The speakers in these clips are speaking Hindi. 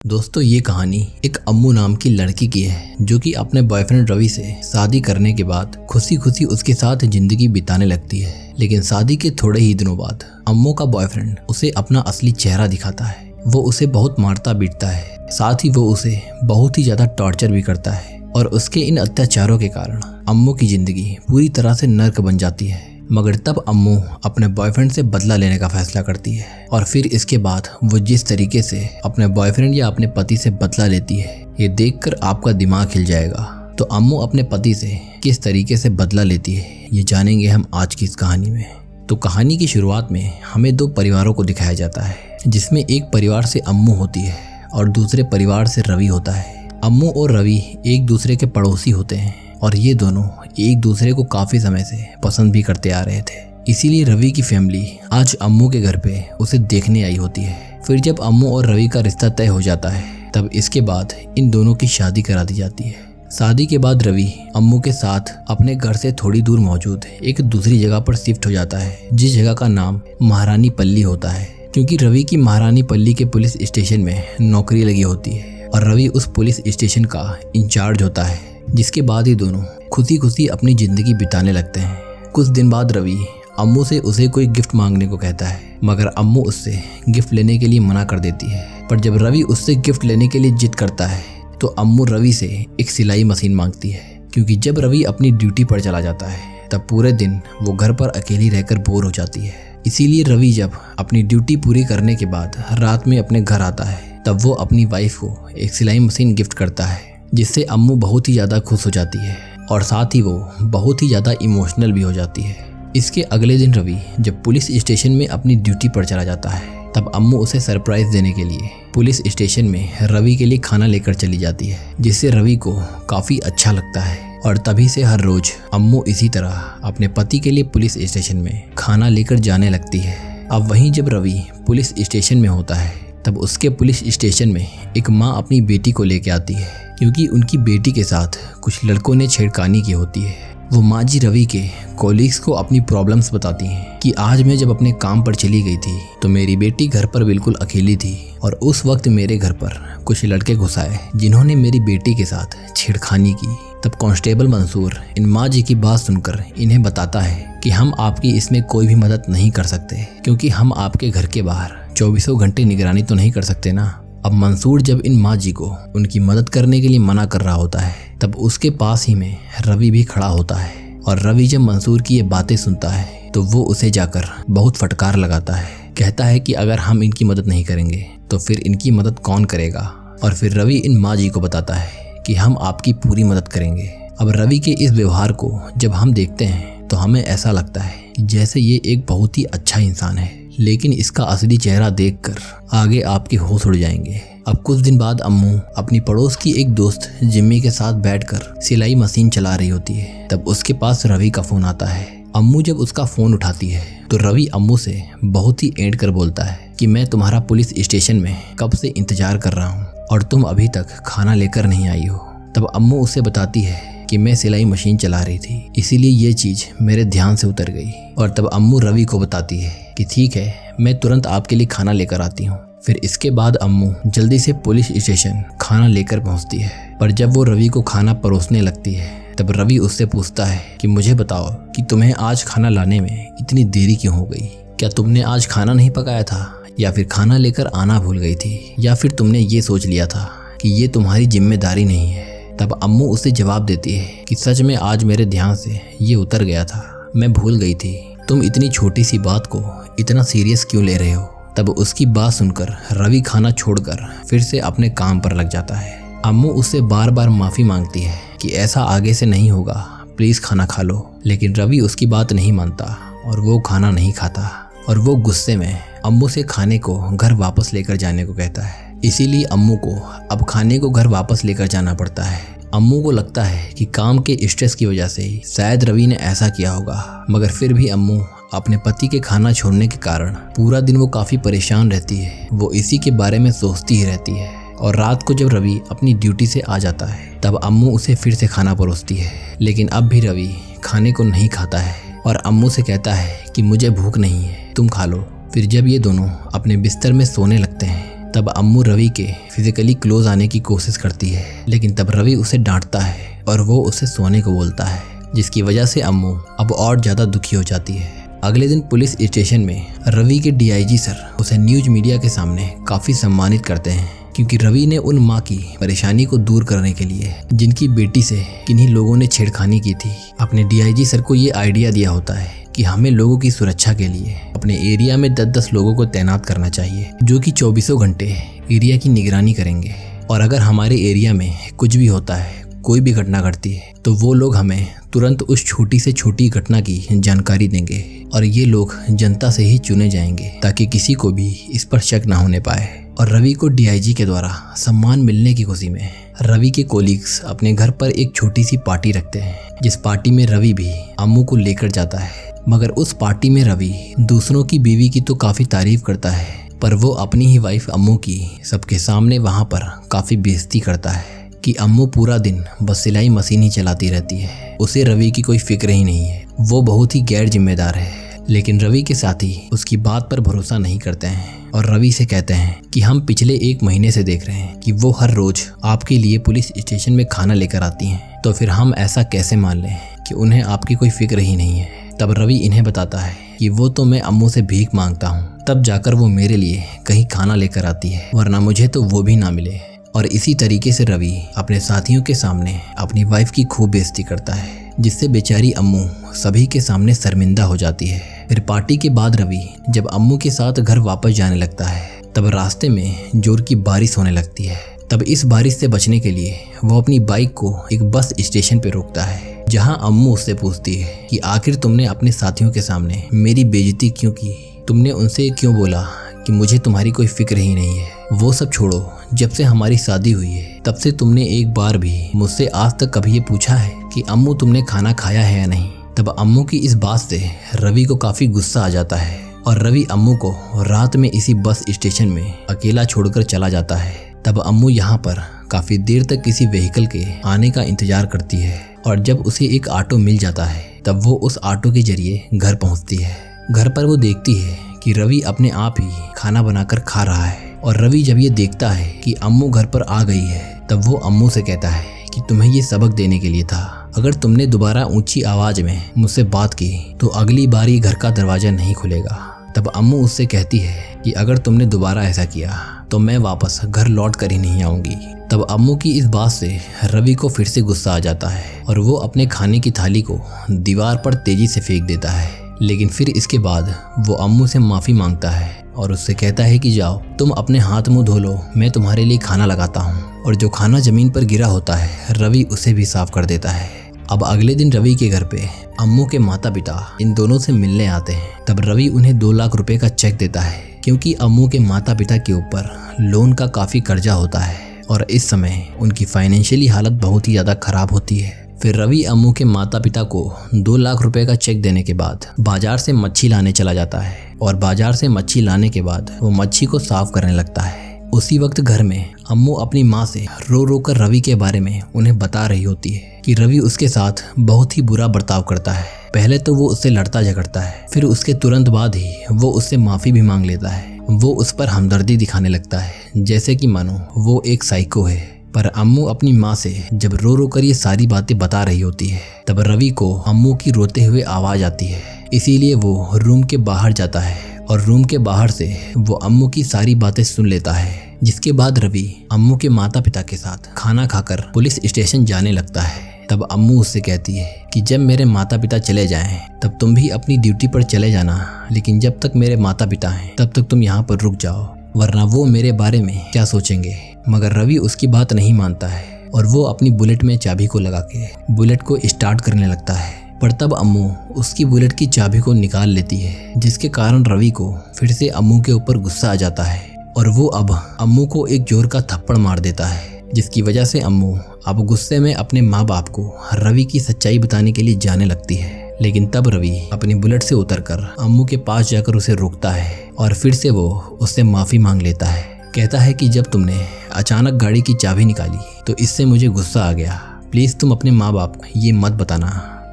दोस्तों ये कहानी एक अम्मू नाम की लड़की की है जो कि अपने बॉयफ्रेंड रवि से शादी करने के बाद खुशी खुशी उसके साथ जिंदगी बिताने लगती है। लेकिन शादी के थोड़े ही दिनों बाद अम्मू का बॉयफ्रेंड उसे अपना असली चेहरा दिखाता है। वो उसे बहुत मारता पीटता है, साथ ही वो उसे बहुत ही ज्यादा टॉर्चर भी करता है और उसके इन अत्याचारों के कारण अम्मू की जिंदगी पूरी तरह से नर्क बन जाती है। मगर तब अम्मू अपने बॉयफ्रेंड से बदला लेने का फैसला करती है और फिर इसके बाद वो जिस तरीके से अपने बॉयफ्रेंड या अपने पति से बदला लेती है ये देखकर आपका दिमाग हिल जाएगा। तो अम्मू अपने पति से किस तरीके से बदला लेती है ये जानेंगे हम आज की इस कहानी में। तो कहानी की शुरुआत में हमें दो परिवारों को दिखाया जाता है, जिसमें एक परिवार से अम्मू होती है और दूसरे परिवार से रवि होता है। अम्मू और रवि एक दूसरे के पड़ोसी होते हैं और ये दोनों एक दूसरे को काफी समय से पसंद भी करते आ रहे थे। इसीलिए रवि की फैमिली आज अम्मू के घर पे उसे देखने आई होती है। फिर जब अम्मू और रवि का रिश्ता तय हो जाता है तब इसके बाद इन दोनों की शादी करा दी जाती है। शादी के बाद रवि अम्मू के साथ अपने घर से थोड़ी दूर मौजूद एक दूसरी जगह पर शिफ्ट हो जाता है, जिस जगह का नाम महारानी पल्ली होता है, क्योंकि रवि की महारानी पल्ली के पुलिस स्टेशन में नौकरी लगी होती है और रवि उस पुलिस स्टेशन का इंचार्ज होता है। जिसके बाद ही दोनों खुशी खुशी अपनी जिंदगी बिताने लगते हैं। कुछ दिन बाद रवि अम्मू से उसे कोई गिफ्ट मांगने को कहता है, मगर अम्मू उससे गिफ्ट लेने के लिए मना कर देती है। पर जब रवि उससे गिफ्ट लेने के लिए जिद करता है तो अम्मू रवि से एक सिलाई मशीन मांगती है, क्योंकि जब रवि अपनी ड्यूटी पर चला जाता है तब पूरे दिन वो घर पर अकेली रहकर बोर हो जाती है। इसीलिए रवि जब अपनी ड्यूटी पूरी करने के बाद रात में अपने घर आता है तब वो अपनी वाइफ को एक सिलाई मशीन गिफ्ट करता है, जिससे अम्मू बहुत ही ज़्यादा खुश हो जाती है और साथ ही वो बहुत ही ज़्यादा इमोशनल भी हो जाती है। इसके अगले दिन रवि जब पुलिस स्टेशन में अपनी ड्यूटी पर चला जाता है तब अम्मू उसे सरप्राइज देने के लिए पुलिस स्टेशन में रवि के लिए खाना लेकर चली जाती है, जिससे रवि को काफ़ी अच्छा लगता है। और तभी से हर रोज अम्मू इसी तरह अपने पति के लिए पुलिस स्टेशन में खाना लेकर जाने लगती है। अब वहीं जब रवि पुलिस स्टेशन में होता है तब उसके पुलिस स्टेशन में एक माँ अपनी बेटी को लेके आती है, क्योंकि उनकी बेटी के साथ कुछ लड़कों ने छेड़खानी की होती है। वो माँ जी रवि के कॉलीग्स को अपनी प्रॉब्लम्स बताती हैं कि आज मैं जब अपने काम पर चली गई थी तो मेरी बेटी घर पर बिल्कुल अकेली थी और उस वक्त मेरे घर पर कुछ लड़के घुस आए जिन्होंने मेरी बेटी के साथ छेड़खानी की। तब कांस्टेबल मंसूर इन माँ जी की बात सुनकर इन्हें बताता है कि हम आपकी इसमें कोई भी मदद नहीं कर सकते, क्योंकि हम आपके घर के बाहर 24 घंटे निगरानी तो नहीं कर सकते ना। अब मंसूर जब इन माँ जी को उनकी मदद करने के लिए मना कर रहा होता है तब उसके पास ही में रवि भी खड़ा होता है और रवि जब मंसूर की ये बातें सुनता है तो वो उसे जाकर बहुत फटकार लगाता है। कहता है कि अगर हम इनकी मदद नहीं करेंगे तो फिर इनकी मदद कौन करेगा। और फिर रवि इन माँ जी को बताता है कि हम आपकी पूरी मदद करेंगे। अब रवि के इस व्यवहार को जब हम देखते हैं तो हमें ऐसा लगता है कि जैसे ये एक बहुत ही अच्छा इंसान है, लेकिन इसका असली चेहरा देखकर आगे आपके होश उड़ जाएंगे। अब कुछ दिन बाद अम्मू अपनी पड़ोस की एक दोस्त जिम्मी के साथ बैठकर सिलाई मशीन चला रही होती है। तब उसके पास रवि का फोन आता है। अम्मू जब उसका फोन उठाती है तो रवि अम्मू से बहुत ही ऐंठ कर बोलता है कि मैं तुम्हारा पुलिस स्टेशन में कब से इंतजार कर रहा हूँ और तुम अभी तक खाना लेकर नहीं आई हो। तब अम्मू उसे बताती है कि मैं सिलाई मशीन चला रही थी, इसीलिए ये चीज मेरे ध्यान से उतर गई। और तब अम्मू रवि को बताती है कि ठीक है, मैं तुरंत आपके लिए खाना लेकर आती हूँ। फिर इसके बाद अम्मू जल्दी से पुलिस स्टेशन खाना लेकर पहुँचती है। पर जब वो रवि को खाना परोसने लगती है तब रवि उससे पूछता है कि मुझे बताओ कि तुम्हें आज खाना लाने में इतनी देरी क्यों हो गई। क्या तुमने आज खाना नहीं पकाया था, या फिर खाना लेकर आना भूल गई थी, या फिर तुमने ये सोच लिया था कि ये तुम्हारी जिम्मेदारी नहीं है। तब अम्मू उसे जवाब देती है कि सच में आज मेरे ध्यान से ये उतर गया था, मैं भूल गई थी। तुम इतनी छोटी सी बात को इतना सीरियस क्यों ले रहे हो। तब उसकी बात सुनकर रवि खाना छोड़कर फिर से अपने काम पर लग जाता है। अम्मू उससे बार बार माफ़ी मांगती है कि ऐसा आगे से नहीं होगा, प्लीज़ खाना खा लो। लेकिन रवि उसकी बात नहीं मानता और वो खाना नहीं खाता और वो गुस्से में अम्मू से खाने को घर वापस लेकर जाने को कहता है। इसीलिए अम्मू को अब खाने को घर वापस लेकर जाना पड़ता है। अम्मू को लगता है कि काम के स्ट्रेस की वजह से ही शायद रवि ने ऐसा किया होगा, मगर फिर भी अम्मू अपने पति के खाना छोड़ने के कारण पूरा दिन वो काफ़ी परेशान रहती है। वो इसी के बारे में सोचती ही रहती है। और रात को जब रवि अपनी ड्यूटी से आ जाता है तब अम्मू उसे फिर से खाना परोसती है, लेकिन अब भी रवि खाने को नहीं खाता है और अम्मू से कहता है कि मुझे भूख नहीं है, तुम खा लो। फिर जब ये दोनों अपने बिस्तर में सोने लगते हैं तब अम्मू रवि के फिजिकली क्लोज आने की कोशिश करती है, लेकिन तब रवि उसे डांटता है और वो उसे सोने को बोलता है, जिसकी वजह से अम्मू अब और ज्यादा दुखी हो जाती है। अगले दिन पुलिस स्टेशन में रवि के डीआईजी सर उसे न्यूज मीडिया के सामने काफी सम्मानित करते हैं, क्योंकि रवि ने उन माँ की परेशानी को दूर करने के लिए जिनकी बेटी से किन्हीं लोगों ने छेड़खानी की थी, अपने डीआईजी सर को ये आइडिया दिया होता है कि हमें लोगों की सुरक्षा के लिए अपने एरिया में 10-10 लोगों को तैनात करना चाहिए, जो कि 24 घंटे एरिया की निगरानी करेंगे। और अगर हमारे एरिया में कुछ भी होता है, कोई भी घटना घटती है, तो वो लोग हमें तुरंत उस छोटी से छोटी घटना की जानकारी देंगे और ये लोग जनता से ही चुने जाएंगे, ताकि किसी को भी इस पर शक ना होने पाए। और रवि को डीआईजी के द्वारा सम्मान मिलने की खुशी में रवि के कोलीग्स अपने घर पर एक छोटी सी पार्टी रखते हैं, जिस पार्टी में रवि भी अम्मू को लेकर जाता है। मगर उस पार्टी में रवि दूसरों की बीवी की तो काफी तारीफ करता है, पर वो अपनी ही वाइफ अम्मू की सबके सामने वहां पर काफी बेइज्जती करता है कि अम्मू पूरा दिन बस सिलाई मशीन ही चलाती रहती है, उसे रवि की कोई फिक्र ही नहीं है, वो बहुत ही गैर जिम्मेदार है। लेकिन रवि के साथी उसकी बात पर भरोसा नहीं करते हैं और रवि से कहते हैं कि हम पिछले 1 महीने से देख रहे हैं कि वो हर रोज आपके लिए पुलिस स्टेशन में खाना लेकर आती हैं, तो फिर हम ऐसा कैसे मान लें कि उन्हें आपकी कोई फिक्र ही नहीं है। तब रवि इन्हें बताता है कि वो तो मैं अम्मू से भीख मांगता हूँ, तब जाकर वो मेरे लिए कहीं खाना लेकर आती है, वरना मुझे तो वो भी ना मिले। और इसी तरीके से रवि अपने साथियों के सामने अपनी वाइफ की खूब बेइज्जती करता है, जिससे बेचारी अम्मू सभी के सामने शर्मिंदा हो जाती है। फिर पार्टी के बाद रवि जब अम्मू के साथ घर वापस जाने लगता है, तब रास्ते में जोर की बारिश होने लगती है। तब इस बारिश से बचने के लिए वो अपनी बाइक को एक बस स्टेशन पे रोकता है, जहां अम्मू उससे पूछती है कि आखिर तुमने अपने साथियों के सामने मेरी बेइज्जती क्यों की, तुमने उनसे क्यों बोला कि मुझे तुम्हारी कोई फिक्र ही नहीं है। वो सब छोड़ो, जब से हमारी शादी हुई है तब से तुमने एक बार भी मुझसे आज तक कभी ये पूछा है कि अम्मू तुमने खाना खाया है या नहीं। तब अम्मू की इस बात से रवि को काफी गुस्सा आ जाता है और रवि अम्मू को रात में इसी बस स्टेशन में अकेला छोड़कर चला जाता है। तब अम्मू यहाँ पर काफी देर तक किसी व्हीकल के आने का इंतजार करती है और जब उसे एक ऑटो मिल जाता है तब वो उस ऑटो के जरिए घर पहुँचती है। घर पर वो देखती है कि रवि अपने आप ही खाना बनाकर खा रहा है और रवि जब ये देखता है कि अम्मू घर पर आ गई है तब वो अम्मू से कहता है कि तुम्हें ये सबक देने के लिए था, अगर तुमने दोबारा ऊंची आवाज में मुझसे बात की तो अगली बार ये घर का दरवाजा नहीं खुलेगा। तब अम्मू उससे कहती है कि अगर तुमने दोबारा ऐसा किया तो मैं वापस घर लौट कर ही नहीं आऊंगी। तब अम्मू की इस बात से रवि को फिर से गुस्सा आ जाता है और वो अपने खाने की थाली को दीवार पर तेजी से फेंक देता है। लेकिन फिर इसके बाद वो अम्मू से माफी मांगता है और उससे कहता है कि जाओ तुम अपने हाथ मुंह धो लो, मैं तुम्हारे लिए खाना लगाता हूँ। और जो खाना जमीन पर गिरा होता है रवि उसे भी साफ कर देता है। अब अगले दिन रवि के घर पे अम्मू के माता पिता इन दोनों से मिलने आते हैं। तब रवि उन्हें 2 लाख रुपए का चेक देता है, क्योंकि अम्मू के माता पिता के ऊपर लोन का काफी कर्जा होता है और इस समय उनकी फाइनेंशियली हालत बहुत ही ज्यादा खराब होती है। फिर रवि अम्मू के माता पिता को 2 लाख रुपए का चेक देने के बाद बाजार से मच्छी लाने चला जाता है और बाजार से मच्छी लाने के बाद वो मच्छी को साफ करने लगता है। उसी वक्त घर में अम्मू अपनी माँ से रो रो कर रवि के बारे में उन्हें बता रही होती है कि रवि उसके साथ बहुत ही बुरा बर्ताव करता है। पहले तो वो उससे लड़ता झगड़ता है, फिर उसके तुरंत बाद ही वो उससे माफी भी मांग लेता है। वो उस पर हमदर्दी दिखाने लगता है, जैसे कि मानो वो एक साइको है। पर अम्मू अपनी माँ से जब रो रो कर ये सारी बातें बता रही होती है तब रवि को अम्मू की रोते हुए आवाज आती है, इसीलिए वो रूम के बाहर जाता है और रूम के बाहर से वो अम्मू की सारी बातें सुन लेता है। जिसके बाद रवि अम्मू के माता पिता के साथ खाना खाकर पुलिस स्टेशन जाने लगता है। तब अम्मू उससे कहती है कि जब मेरे माता पिता चले जाएं तब तुम भी अपनी ड्यूटी पर चले जाना, लेकिन जब तक मेरे माता पिता हैं तब तक तुम यहाँ पर रुक जाओ, वरना वो मेरे बारे में क्या सोचेंगे। मगर रवि उसकी बात नहीं मानता है और वो अपनी बुलेट में चाबी को लगा के बुलेट को स्टार्ट करने लगता है। पर तब अम्मू उसकी बुलेट की चाबी को निकाल लेती है, जिसके कारण रवि को फिर से अम्मू के ऊपर गुस्सा आ जाता है और वो अब अम्मू को एक जोर का थप्पड़ मार देता है, जिसकी वजह से अम्मू अब गुस्से में अपने माँ बाप को रवि की सच्चाई बताने के लिए जाने लगती है। लेकिन तब रवि अपनी बुलेट से उतरकर अम्मू के पास जाकर उसे रोकता है और फिर से वो उससे माफी मांग लेता है। कहता है कि जब तुमने अचानक गाड़ी की चाबी निकाली तो इससे मुझे गुस्सा आ गया, प्लीज तुम अपने माँ बाप को ये मत बताना।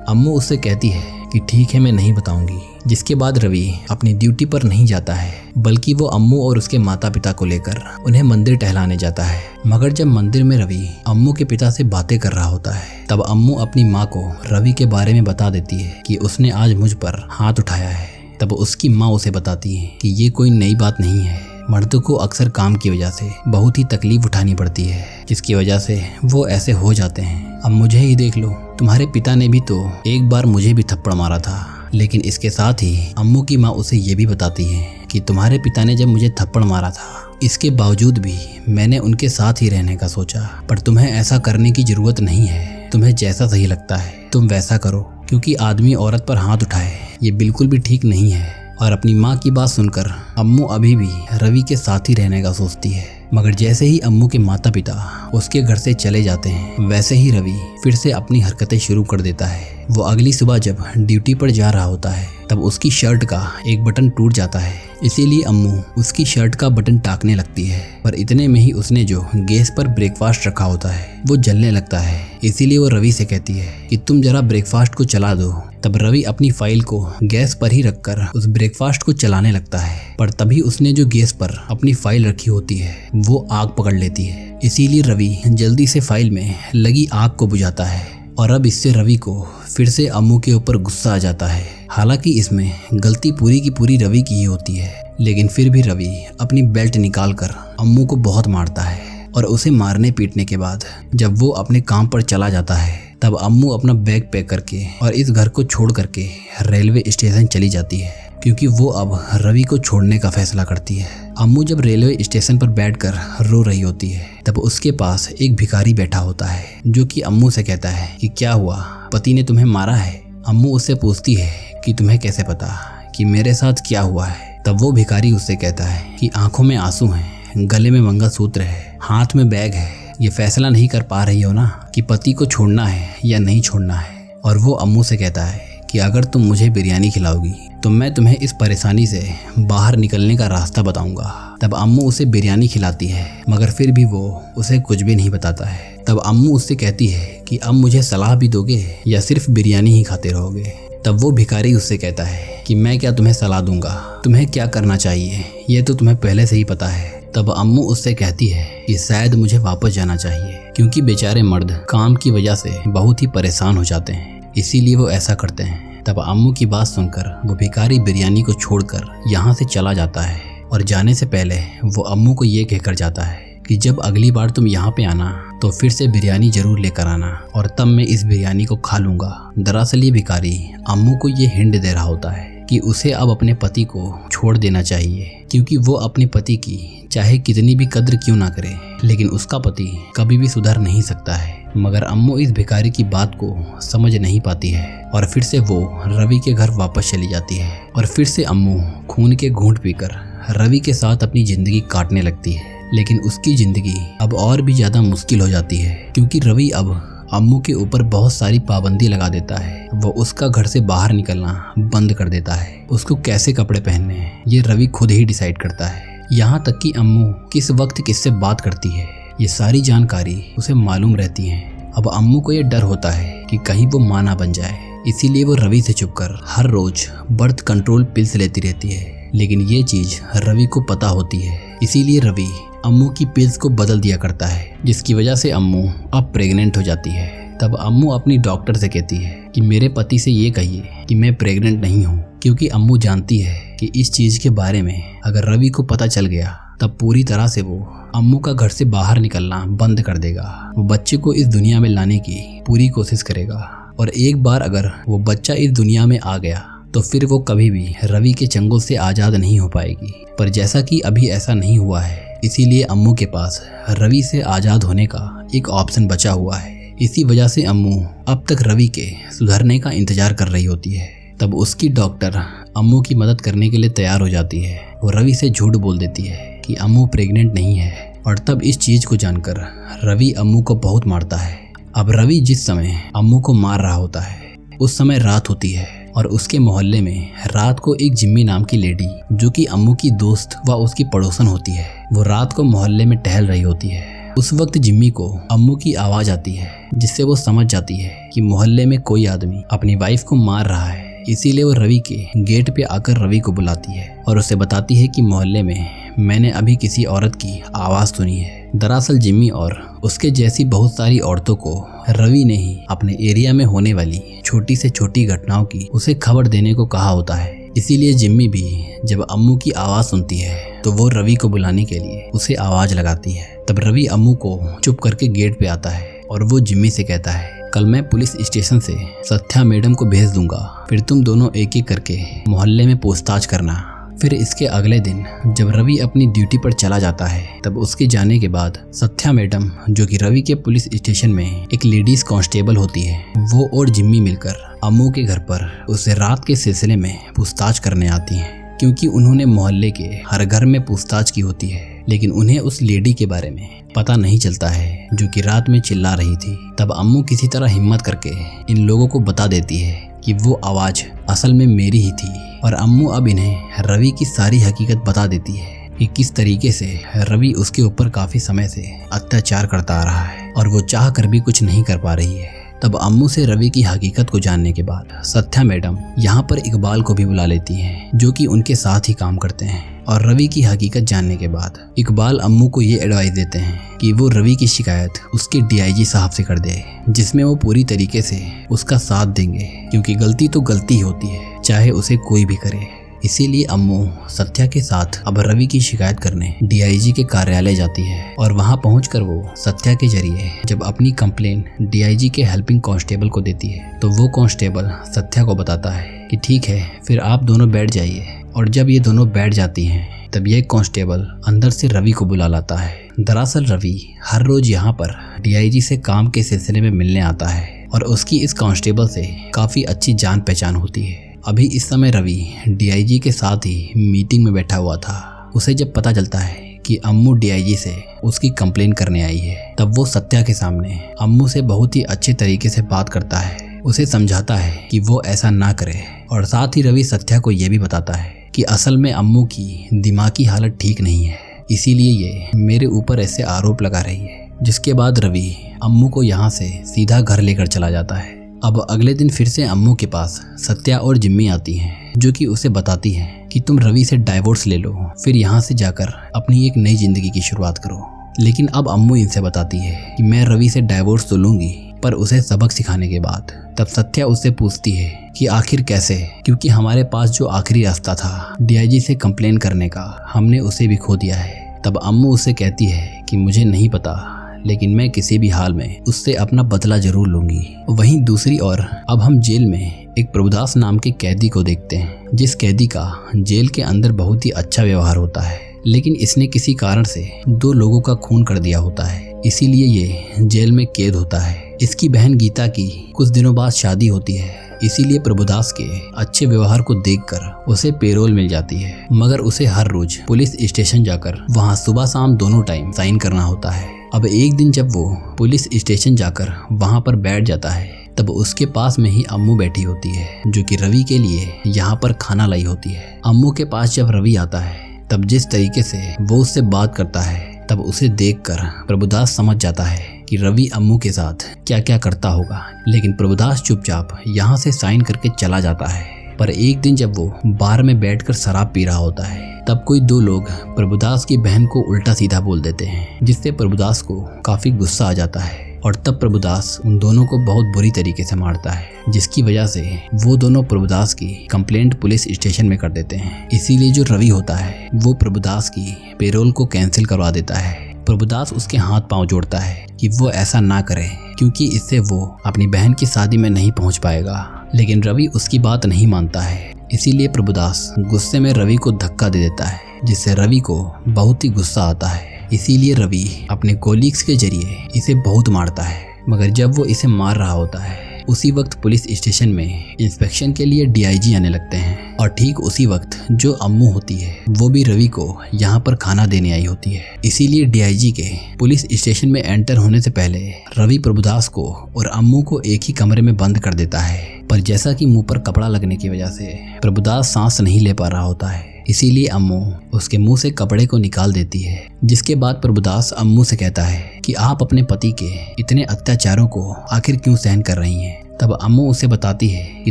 अम्मू उससे कहती है कि कि ठीक है मैं नहीं बताऊंगी। जिसके बाद रवि अपनी ड्यूटी पर नहीं जाता है, बल्कि वो अम्मू और उसके माता पिता को लेकर उन्हें मंदिर टहलाने जाता है। मगर जब मंदिर में रवि अम्मू के पिता से बातें कर रहा होता है, तब अम्मू अपनी माँ को रवि के बारे में बता देती है कि उसने आज मुझ पर हाथ उठाया है। तब उसकी माँ उसे बताती है कि ये कोई नई बात नहीं है, मर्दों को अक्सर काम की वजह से बहुत ही तकलीफ उठानी पड़ती है, जिसकी वजह से वो ऐसे हो जाते हैं। अब मुझे ही देख लो, तुम्हारे पिता ने भी तो एक बार मुझे भी थप्पड़ मारा था। लेकिन इसके साथ ही अम्मू की माँ उसे ये भी बताती है कि तुम्हारे पिता ने जब मुझे थप्पड़ मारा था, इसके बावजूद भी मैंने उनके साथ ही रहने का सोचा, पर तुम्हें ऐसा करने की जरूरत नहीं है। तुम्हें जैसा सही लगता है तुम वैसा करो, क्योंकि आदमी औरत पर हाथ उठाए ये बिल्कुल भी ठीक नहीं है। और अपनी माँ की बात सुनकर अम्मू अभी भी रवि के साथ ही रहने का सोचती है। मगर जैसे ही अम्मू के माता पिता उसके घर से चले जाते हैं, वैसे ही रवि फिर से अपनी हरकतें शुरू कर देता है। वो अगली सुबह जब ड्यूटी पर जा रहा होता है, तब उसकी शर्ट का एक बटन टूट जाता है। इसीलिए अम्मू उसकी शर्ट का बटन टाकने लगती है, पर इतने में ही उसने जो गैस पर ब्रेकफास्ट रखा होता है वो जलने लगता है। इसीलिए वो रवि से कहती है कि तुम जरा ब्रेकफास्ट को चला दो। तब रवि अपनी फाइल को गैस पर ही रखकर उस ब्रेकफास्ट को चलाने लगता है, पर तभी उसने जो गैस पर अपनी फाइल रखी होती है वो आग पकड़ लेती है। इसीलिए रवि जल्दी से फाइल में लगी आग को बुझाता है, और अब इससे रवि को फिर से अम्मू के ऊपर गुस्सा आ जाता है। हालांकि इसमें गलती पूरी की पूरी रवि की ही होती है, लेकिन फिर भी रवि अपनी बेल्ट निकालकर अम्मू को बहुत मारता है। और उसे मारने पीटने के बाद जब वो अपने काम पर चला जाता है, तब अम्मू अपना बैग पैक करके और इस घर को छोड़ करके रेलवे स्टेशन चली जाती है, क्योंकि वो अब रवि को छोड़ने का फैसला करती है। अम्मू जब रेलवे स्टेशन पर बैठकर रो रही होती है, तब उसके पास एक भिखारी बैठा होता है, जो कि अम्मू से कहता है कि क्या हुआ, पति ने तुम्हें मारा है। अम्मू उससे पूछती है कि तुम्हें कैसे पता कि मेरे साथ क्या हुआ है। तब वो भिखारी उससे कहता है कि आंखों में आंसू हैं, गले में मंगलसूत्र है, हाथ में बैग है, ये फैसला नहीं कर पा रही हो ना कि पति को छोड़ना है या नहीं छोड़ना है। और वो अम्मू से कहता है कि अगर तुम मुझे बिरयानी खिलाओगी तो मैं तुम्हें इस परेशानी से बाहर निकलने का रास्ता बताऊंगा। तब अम्मू उसे बिरयानी खिलाती है, मगर फिर भी वो उसे कुछ भी नहीं बताता है। तब अम्मू उससे कहती है कि अब मुझे सलाह भी दोगे या सिर्फ बिरयानी ही खाते रहोगे। तब वो भिखारी उससे कहता है कि मैं क्या तुम्हें सलाह दूंगा, तुम्हें क्या करना चाहिए ये तो तुम्हें पहले से ही पता है। तब अम्मू उससे कहती है कि शायद मुझे वापस जाना चाहिए, क्योंकि बेचारे मर्द काम की वजह से बहुत ही परेशान हो जाते हैं, इसीलिए वो ऐसा करते हैं। तब अम्मू की बात सुनकर वो भिखारी बिरयानी को छोड़कर यहाँ से चला जाता है, और जाने से पहले वो अम्मू को ये कहकर जाता है कि जब अगली बार तुम यहाँ पे आना तो फिर से बिरयानी जरूर लेकर आना, और तब मैं इस बिरयानी को खा लूंगा। दरअसल ये भिखारी अम्मू को ये हिंट दे रहा होता है कि उसे अब अपने पति को छोड़ देना चाहिए, क्योंकि वो अपने पति की चाहे कितनी भी कद्र क्यों ना करे, लेकिन उसका पति कभी भी सुधर नहीं सकता है। मगर अम्मू इस भिखारी की बात को समझ नहीं पाती है, और फिर से वो रवि के घर वापस चली जाती है, और फिर से अम्मू खून के घूंट पीकर रवि के साथ अपनी जिंदगी काटने लगती है। लेकिन उसकी जिंदगी अब और भी ज्यादा मुश्किल हो जाती है, क्योंकि रवि अब अम्मू के ऊपर बहुत सारी पाबंदी लगा देता है। वो उसका घर से बाहर निकलना बंद कर देता है, उसको कैसे कपड़े पहनने हैं ये रवि खुद ही डिसाइड करता है। यहाँ तक कि अम्मू किस वक्त किससे बात करती है ये सारी जानकारी उसे मालूम रहती है। अब अम्मू को ये डर होता है कि कहीं वो मां ना बन जाए, इसीलिए वो रवि से छुपकर हर रोज बर्थ कंट्रोल पिल्स लेती रहती है। लेकिन ये चीज रवि को पता होती है, इसीलिए रवि अम्मू की पिल्स को बदल दिया करता है, जिसकी वजह से अम्मू अब प्रेग्नेंट हो जाती है। तब अम्मू अपनी डॉक्टर से कहती है कि मेरे पति से ये कहिए कि मैं प्रेग्नेंट नहीं हूँ, क्योंकि अम्मू जानती है कि इस चीज के बारे में अगर रवि को पता चल गया तब पूरी तरह से वो अम्मू का घर से बाहर निकलना बंद कर देगा। वो बच्चे को इस दुनिया में लाने की पूरी कोशिश करेगा, और एक बार अगर वो बच्चा इस दुनिया में आ गया तो फिर वो कभी भी रवि के चंगुल से आज़ाद नहीं हो पाएगी। पर जैसा कि अभी ऐसा नहीं हुआ है, इसीलिए अम्मू के पास रवि से आज़ाद होने का एक ऑप्शन बचा हुआ है। इसी वजह से अम्मू अब तक रवि के सुधरने का इंतजार कर रही होती है। तब उसकी डॉक्टर अम्मू की मदद करने के लिए तैयार हो जाती है। वो रवि से झूठ बोल देती है कि अम्मू प्रेग्नेंट नहीं है, और तब इस चीज को जानकर रवि अम्मू को बहुत मारता है। अब रवि जिस समय अम्मू को मार रहा होता है उस समय रात होती है, और उसके मोहल्ले में रात को एक जिम्मी नाम की लेडी, जो कि अम्मू की दोस्त व उसकी पड़ोसन होती है, वो रात को मोहल्ले में टहल रही होती है। उस वक्त जिम्मी को अम्मू की आवाज आती है, जिससे वो समझ जाती है कि मोहल्ले में कोई आदमी अपनी वाइफ को मार रहा है। इसीलिए वो रवि के गेट पे आकर रवि को बुलाती है और उसे बताती है कि मोहल्ले में मैंने अभी किसी औरत की आवाज़ सुनी है। दरअसल जिम्मी और उसके जैसी बहुत सारी औरतों को रवि ने ही अपने एरिया में होने वाली छोटी से छोटी घटनाओं की उसे खबर देने को कहा होता है। इसीलिए जिम्मी भी जब अम्मू की आवाज़ सुनती है तो वो रवि को बुलाने के लिए उसे आवाज़ लगाती है। तब रवि अम्मू को चुप करके गेट पे आता है और वो जिम्मी से कहता है, कल मैं पुलिस स्टेशन से सत्या मैडम को भेज दूंगा, फिर तुम दोनों एक एक करके मोहल्ले में पूछताछ करना। फिर इसके अगले दिन जब रवि अपनी ड्यूटी पर चला जाता है तब उसके जाने के बाद सत्या मैडम, जो कि रवि के पुलिस स्टेशन में एक लेडीज कांस्टेबल होती है, वो और जिम्मी मिलकर अम्मू के घर पर उसे रात के सिलसिले में पूछताछ करने आती हैं। क्योंकि उन्होंने मोहल्ले के हर घर में पूछताछ की होती है, लेकिन उन्हें उस लेडी के बारे में पता नहीं चलता है जो कि रात में चिल्ला रही थी। तब अम्मू किसी तरह हिम्मत करके इन लोगों को बता देती है कि वो आवाज़ असल में मेरी ही थी। और अम्मू अब इन्हें रवि की सारी हकीकत बता देती है कि किस तरीके से रवि उसके ऊपर काफ़ी समय से अत्याचार करता आ रहा है और वो चाह कर भी कुछ नहीं कर पा रही है। तब अम्मू से रवि की हकीकत को जानने के बाद सत्या मैडम यहाँ पर इकबाल को भी बुला लेती हैं, जो कि उनके साथ ही काम करते हैं। और रवि की हकीकत जानने के बाद इकबाल अम्मू को ये एडवाइस देते हैं कि वो रवि की शिकायत उसके डीआईजी साहब से कर दे, जिसमें वो पूरी तरीके से उसका साथ देंगे, क्योंकि गलती तो गलती ही होती है, चाहे उसे कोई भी करे। इसीलिए अम्मू सत्या के साथ अब रवि की शिकायत करने डीआईजी के कार्यालय जाती है और वहां पहुंचकर वो सत्या के जरिए जब अपनी कंप्लेन डीआईजी के हेल्पिंग कांस्टेबल को देती है तो वो कांस्टेबल सत्या को बताता है कि ठीक है, फिर आप दोनों बैठ जाइए। और जब ये दोनों बैठ जाती हैं तब ये कांस्टेबल अंदर से रवि को बुला लाता है। दरअसल रवि हर रोज यहाँ पर डीआईजी से काम के सिलसिले में मिलने आता है और उसकी इस कांस्टेबल से काफ़ी अच्छी जान पहचान होती है। अभी इस समय रवि डीआईजी के साथ ही मीटिंग में बैठा हुआ था। उसे जब पता चलता है कि अम्मू डीआईजी से उसकी कंप्लेन करने आई है, तब वो सत्या के सामने अम्मू से बहुत ही अच्छे तरीके से बात करता है, उसे समझाता है कि वो ऐसा ना करे। और साथ ही रवि सत्या को ये भी बताता है कि असल में अम्मू की दिमागी हालत ठीक नहीं है, इसीलिए ये मेरे ऊपर ऐसे आरोप लगा रही है। जिसके बाद रवि अम्मू को यहाँ से सीधा घर लेकर चला जाता है। अब अगले दिन फिर से अम्मू के पास सत्या और जिम्मी आती हैं, जो कि उसे बताती हैं कि तुम रवि से डाइवोर्स ले लो, फिर यहाँ से जाकर अपनी एक नई जिंदगी की शुरुआत करो। लेकिन अब अम्मू इनसे बताती है कि मैं रवि से डाइवोर्स तो लूंगी, पर उसे सबक सिखाने के बाद। तब सत्या उससे पूछती है कि आखिर कैसे, क्योंकि हमारे पास जो आखिरी रास्ता था डीआईजी से कंप्लेन करने का, हमने उसे भी खो दिया है। तब अम्मू उससे कहती है कि मुझे नहीं पता, लेकिन मैं किसी भी हाल में उससे अपना बदला जरूर लूंगी। वहीं दूसरी ओर अब हम जेल में एक प्रभुदास नाम के कैदी को देखते हैं, जिस कैदी का जेल के अंदर बहुत ही अच्छा व्यवहार होता है, लेकिन इसने किसी कारण से 2 लोगों का खून कर दिया होता है, इसीलिए ये जेल में कैद होता है। इसकी बहन गीता की कुछ दिनों बाद शादी होती है, इसीलिए प्रभुदास के अच्छे व्यवहार को देखकर उसे पेरोल मिल जाती है। मगर उसे हर रोज पुलिस स्टेशन जाकर वहां सुबह शाम दोनों टाइम साइन करना होता है। अब एक दिन जब वो पुलिस स्टेशन जाकर वहां पर बैठ जाता है, तब उसके पास में ही अम्मू बैठी होती है, जो कि रवि के लिए यहाँ पर खाना लाई होती है। अम्मू के पास जब रवि आता है तब जिस तरीके से वो उससे बात करता है, तब उसे देखकर प्रभुदास समझ जाता है कि रवि अम्मू के साथ क्या क्या करता होगा। लेकिन प्रभुदास चुपचाप यहाँ से साइन करके चला जाता है। पर एक दिन जब वो बार में बैठकर शराब पी रहा होता है, तब कोई 2 लोग प्रभुदास की बहन को उल्टा सीधा बोल देते हैं, जिससे प्रभुदास को काफी गुस्सा आ जाता है। और तब प्रभुदास उन दोनों को बहुत बुरी तरीके से मारता है, जिसकी वजह से वो दोनों प्रभुदास की कंप्लेंट पुलिस स्टेशन में कर देते हैं। इसीलिए जो रवि होता है वो प्रभुदास की पेरोल को कैंसिल करवा देता है। प्रभुदास उसके हाथ पांव जोड़ता है कि वो ऐसा ना करे, क्योंकि इससे वो अपनी बहन की शादी में नहीं पहुंच पाएगा। लेकिन रवि उसकी बात नहीं मानता है, इसीलिए प्रभुदास गुस्से में रवि को धक्का दे देता है, जिससे रवि को बहुत ही गुस्सा आता है। इसीलिए रवि अपने कोलीग्स के जरिए इसे बहुत मारता है। मगर जब वो इसे मार रहा होता है, उसी वक्त पुलिस स्टेशन में इंस्पेक्शन के लिए डीआईजी आने लगते हैं। और ठीक उसी वक्त जो अम्मू होती है वो भी रवि को यहाँ पर खाना देने आई होती है। इसीलिए डीआईजी के पुलिस स्टेशन में एंटर होने से पहले रवि प्रभुदास को और अम्मू को एक ही कमरे में बंद कर देता है। पर जैसा कि मुंह पर कपड़ा लगने की वजह से प्रभुदास सांस नहीं ले पा रहा होता है, इसीलिए अम्मू उसके मुंह से कपड़े को निकाल देती है। जिसके बाद प्रभुदास अम्मू से कहता है कि आप अपने पति के इतने अत्याचारों को आखिर क्यों सहन कर रही हैं। तब अम्मू उसे बताती है कि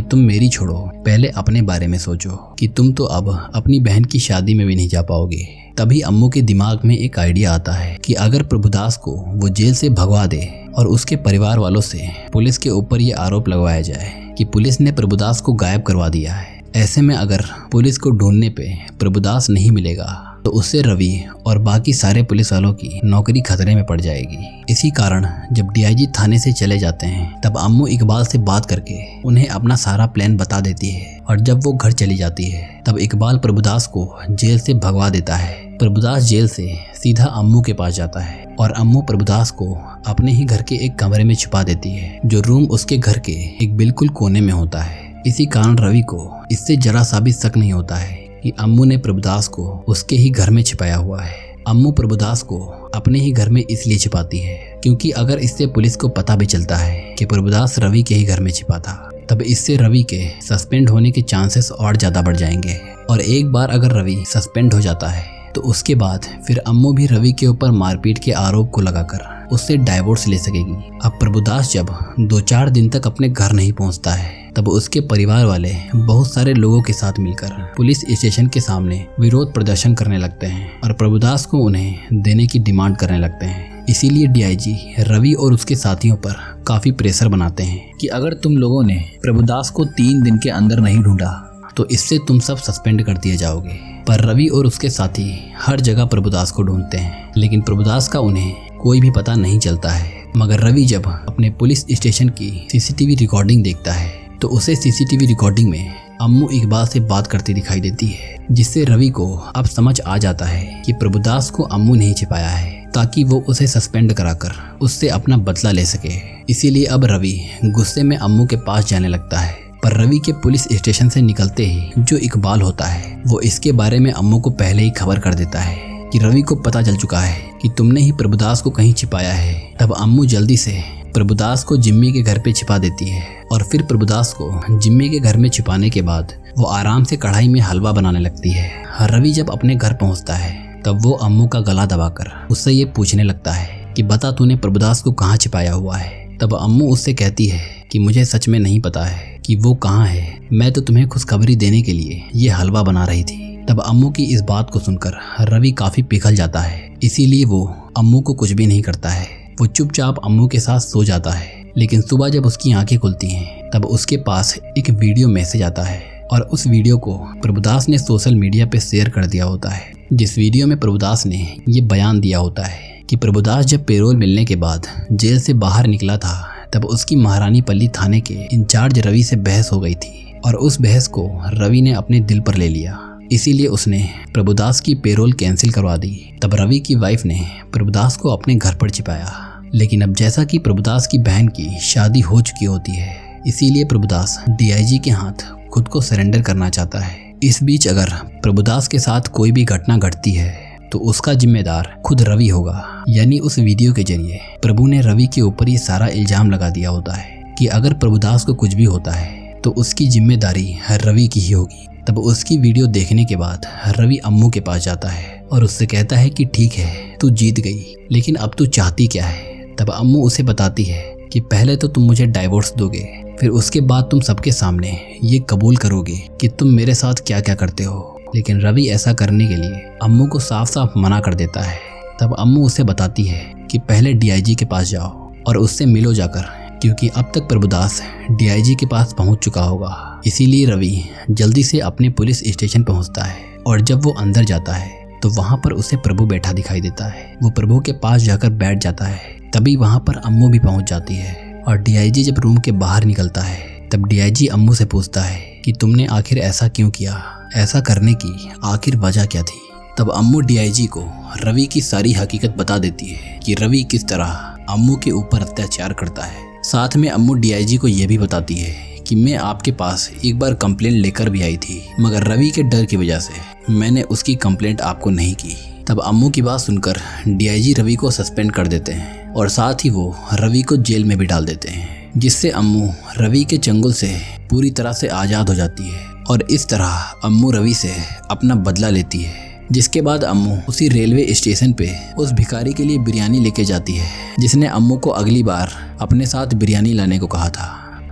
तुम मेरी छोड़ो, पहले अपने बारे में सोचो कि तुम तो अब अपनी बहन की शादी में भी नहीं जा पाओगे। तभी अम्मू के दिमाग में एक आइडिया आता है कि अगर प्रभुदास को वो जेल से भगवा दे और उसके परिवार वालों से पुलिस के ऊपर ये आरोप लगवाया जाए कि पुलिस ने प्रभुदास को गायब करवा दिया है। ऐसे में अगर पुलिस को ढूंढने पे प्रभुदास नहीं मिलेगा तो उससे रवि और बाकी सारे पुलिस वालों की नौकरी खतरे में पड़ जाएगी। इसी कारण जब डीआईजी थाने से चले जाते हैं तब अम्मू इकबाल से बात करके उन्हें अपना सारा प्लान बता देती है और जब वो घर चली जाती है तब इकबाल प्रभुदास को जेल से भगवा देता है। प्रभुदास जेल से सीधा अम्मू के पास जाता है और अम्मू प्रभुदास को अपने ही घर के एक कमरे में छुपा देती है जो रूम उसके घर के एक बिल्कुल कोने में होता है। इसी कारण रवि को इससे जरा सा भी शक नहीं होता है कि अम्मू ने प्रभुदास को उसके ही घर में छिपाया हुआ है। अम्मू प्रभुदास को अपने ही घर में इसलिए छिपाती है क्योंकि अगर इससे पुलिस को पता भी चलता है कि प्रभुदास रवि के ही घर में छिपा था तब इससे रवि के सस्पेंड होने के चांसेस और ज्यादा बढ़ जाएंगे। और एक बार अगर रवि सस्पेंड हो जाता है तो उसके बाद फिर अम्मू भी रवि के ऊपर मारपीट के आरोप को लगाकर उससे डाइवोर्स ले सकेगी। अब प्रभुदास जब 2-4 दिन तक अपने घर नहीं पहुंचता है तब उसके परिवार वाले बहुत सारे लोगों के साथ मिलकर पुलिस स्टेशन के सामने विरोध प्रदर्शन करने लगते हैं और प्रभुदास को उन्हें देने की डिमांड करने लगते हैं। इसीलिए डीआईजी रवि और उसके साथियों पर काफी प्रेशर बनाते हैं कि अगर तुम लोगों ने प्रभुदास को 3 दिन के अंदर नहीं ढूंढा तो इससे तुम सब सस्पेंड कर दिए जाओगे। पर रवि और उसके साथी हर जगह प्रभुदास को ढूंढते हैं लेकिन प्रभुदास का उन्हें कोई भी पता नहीं चलता है। मगर रवि जब अपने पुलिस स्टेशन की सीसीटीवी रिकॉर्डिंग देखता है तो उसे सीसीटीवी रिकॉर्डिंग में अम्मू इकबाल से बात करती दिखाई देती है, जिससे रवि को अब समझ आ जाता है कि प्रभुदास को अम्मू ने ही छिपाया है ताकि वो उसे सस्पेंड कराकर उससे अपना बदला ले सके। इसीलिए अब रवि गुस्से में अम्मू के पास जाने लगता है। पर रवि के पुलिस स्टेशन से निकलते ही जो इकबाल होता है वो इसके बारे में अम्मू को पहले ही खबर कर देता है कि रवि को पता चल चुका है कि तुमने ही प्रभुदास को कहीं छिपाया है। तब अम्मू जल्दी से प्रभुदास को जिम्मी के घर पे छिपा देती है और फिर प्रभुदास को जिम्मी के घर में छिपाने के बाद वो आराम से कढ़ाई में हलवा बनाने लगती है। रवि जब अपने घर पहुंचता है तब वो अम्मू का गला दबाकर उससे ये पूछने लगता है कि बता तूने प्रभुदास को कहाँ छिपाया हुआ है। तब अम्मू उससे कहती है कि मुझे सच में नहीं पता है कि वो कहाँ है, मैं तो तुम्हें खुशखबरी देने के लिए ये हलवा बना रही थी। तब अम्मू की इस बात को सुनकर रवि काफी पिघल जाता है, इसीलिए वो अम्मू को कुछ भी नहीं करता है। वो चुपचाप अम्मू के साथ सो जाता है। लेकिन सुबह जब उसकी आंखें खुलती हैं तब उसके पास एक वीडियो मैसेज आता है और उस वीडियो को प्रभुदास ने सोशल मीडिया पे शेयर कर दिया होता है, जिस वीडियो में प्रभुदास ने ये बयान दिया होता है कि प्रभुदास जब पेरोल मिलने के बाद जेल से बाहर निकला था तब उसकी महारानी पल्ली थाने के इंचार्ज रवि से बहस हो गई थी और उस बहस को रवि ने अपने दिल पर ले लिया। इसीलिए उसने प्रभुदास की पेरोल कैंसिल करवा दी। तब रवि की वाइफ ने प्रभुदास को अपने घर पर छिपाया। लेकिन अब जैसा कि प्रभुदास की बहन की शादी हो चुकी होती है, इसीलिए प्रभुदास डीआईजी के हाथ खुद को सरेंडर करना चाहता है। इस बीच अगर प्रभुदास के साथ कोई भी घटना घटती है तो उसका जिम्मेदार खुद रवि होगा। यानी उस वीडियो के जरिए प्रभु ने रवि के ऊपर ये सारा इल्जाम लगा दिया होता है कि अगर प्रभुदास को कुछ भी होता है तो उसकी जिम्मेदारी रवि की ही होगी। तब उसकी वीडियो देखने के बाद रवि अम्मू के पास जाता है और उससे कहता है कि ठीक है, तू जीत गई, लेकिन अब तू चाहती क्या है। तब अम्मू उसे बताती है कि पहले तो तुम मुझे डाइवोर्स दोगे, फिर उसके बाद तुम सबके सामने ये कबूल करोगे कि तुम मेरे साथ क्या क्या करते हो। लेकिन रवि ऐसा करने के लिए अम्मू को साफ साफ मना कर देता है। तब अम्मू उसे बताती है कि पहले डीआईजी के पास जाओ और उससे मिलो जाकर, क्योंकि अब तक प्रभुदास डीआईजी के पास पहुंच चुका होगा। इसीलिए रवि जल्दी से अपने पुलिस स्टेशन पहुंचता है और जब वो अंदर जाता है तो वहां पर उसे प्रभु बैठा दिखाई देता है। वो प्रभु के पास जाकर बैठ जाता है। तभी वहां पर अम्मू भी पहुंच जाती है और डीआईजी जब रूम के बाहर निकलता है तब डीआईजी अम्मू से पूछता है कि तुमने आखिर ऐसा क्यों किया, ऐसा करने की आखिर वजह क्या थी। तब अम्मू डीआईजी को रवि की सारी हकीकत बता देती है कि रवि किस तरह अम्मू के ऊपर अत्याचार करता है। साथ में अम्मू डीआईजी को यह भी बताती है कि मैं आपके पास एक बार कंप्लेंट लेकर भी आई थी, मगर रवि के डर की वजह से मैंने उसकी कंप्लेंट आपको नहीं की। तब अम्मू की बात सुनकर डीआईजी रवि को सस्पेंड कर देते हैं और साथ ही वो रवि को जेल में भी डाल देते हैं, जिससे अम्मू रवि के चंगुल से पूरी तरह से आज़ाद हो जाती है। और इस तरह अम्मू रवि से अपना बदला लेती है। जिसके बाद अम्मू उसी रेलवे स्टेशन पे उस भिखारी के लिए बिरयानी लेके जाती है, जिसने अम्मू को अगली बार अपने साथ बिरयानी लाने को कहा था।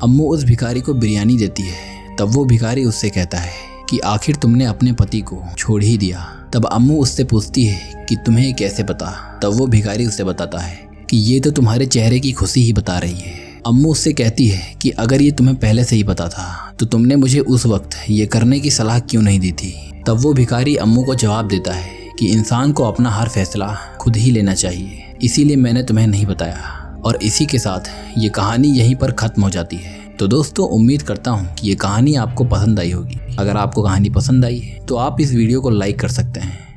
अम्मू उस भिखारी को बिरयानी देती है। तब वो भिखारी उससे कहता है कि आखिर तुमने अपने पति को छोड़ ही दिया। तब अम्मू उससे पूछती है कि तुम्हें कैसे पता। तब वो भिखारी उससे बताता है कि ये तो तुम्हारे चेहरे की खुशी ही बता रही है। अम्मू उससे कहती है कि अगर ये तुम्हें पहले से ही पता था तो तुमने मुझे उस वक्त ये करने की सलाह क्यों नहीं दी थी। तब वो भिखारी अम्मू को जवाब देता है कि इंसान को अपना हर फैसला खुद ही लेना चाहिए, इसीलिए मैंने तुम्हें नहीं बताया। और इसी के साथ ये कहानी यहीं पर ख़त्म हो जाती है। तो दोस्तों, उम्मीद करता हूँ कि ये कहानी आपको पसंद आई होगी। अगर आपको कहानी पसंद आई है तो आप इस वीडियो को लाइक कर सकते हैं